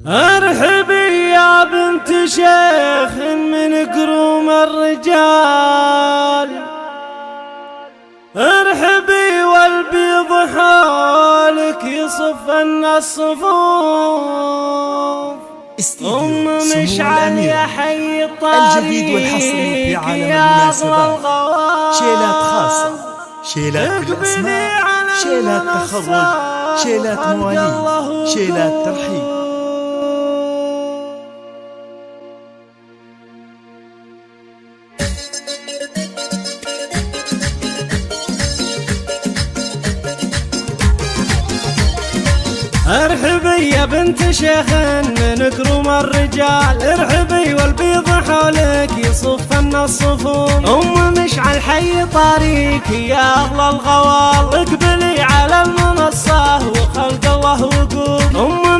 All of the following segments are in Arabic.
ارحبي يا بنت شيخ من كروم الرجال، ارحبي والبيض حولك يصفن الصفوف. مشعل يا حي الطريق الجديد والحصري في عالم المناسبات، شيلات خاصة، شيلات بالأسماء، شيلات تخرج، شيلات مواليد، شيلات ترحيب. ارحبي يا بنت شيخ من كروم الرجال، ارحبي والبيض حولك يصفن الصفوف. مشعل حي طريق يا اغلى الغوال، اقبلي على المنصة وخلق الله وقوف.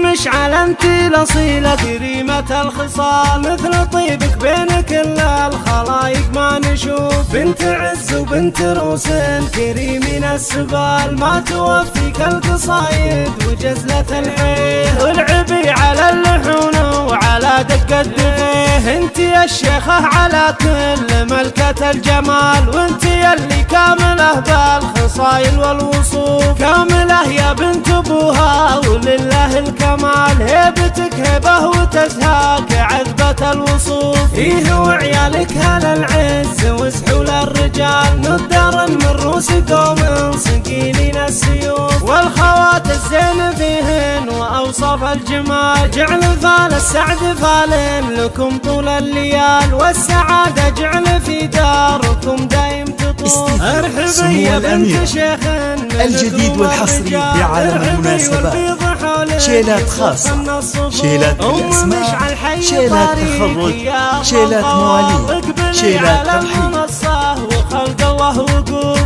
مشعل انت الاصيلة كريمة الخصال، مثل طيبك بين كل الخلايق ما نشوف. بنت عز وبنت روس كريمين السبال، ما توفيك القصايد وجزلة الحيه. والعبي على اللحون وعلى دق الدفيه، انت يا الشيخة على كل ملكة الجمال. وانت يلي كاملة بالخصايل والوصوف، كاملة يا بنت ابوها ولله الكمال. هيبتك هبة وتزهاك عذبة الوصوف، فيه وعيالك هل العز وسحول الرجال. ندر من روس قوم صقيلين السيوف، والخوات الزين فيهن واوصاف الجمال. جعل فال السعد فال لكم طول الليال، والسعادة جعل في داركم دايم تطول. ارحبي يا بنت شيخ الجديد والحصري في عالم المناسبات، شيلات خاصة، شيلات بالأسماء، شيلات تخرج، شيلات مواليد، شيلات ترحيب. وخلق الله وقوف.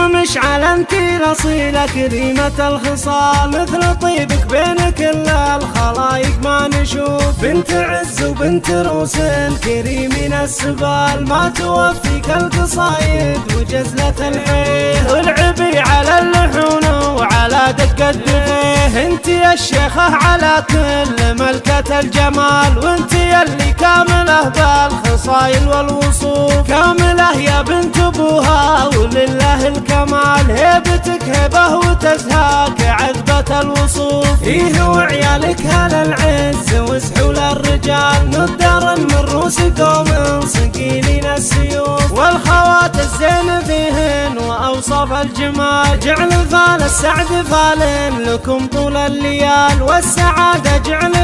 مشعل انت الاصيلة كريمة الخصال، مثل طيبك بين كل الخلايق ما نشوف. بنت عز وبنت روس كريمين السبال، ما توفيك القصايد وجزلة الحيه. والعبي على اللحون وعلى دق الدفيه، انت يا الشيخة على كل ملكة الجمال. وانت يلي كاملة بالخصايل والوصوف، كاملة يا بنت ابوها ولله الكمال. هيبتك هبة وتزهاك عذبة الوصوف، فيه وعيالك هل العز وسحول الرجال. ندر من روس قوم صقيلين السيوف، والخوات الزين فيهن واوصاف الجمال. جعل فال السعد فال لكم طول الليال، والسعادة جعل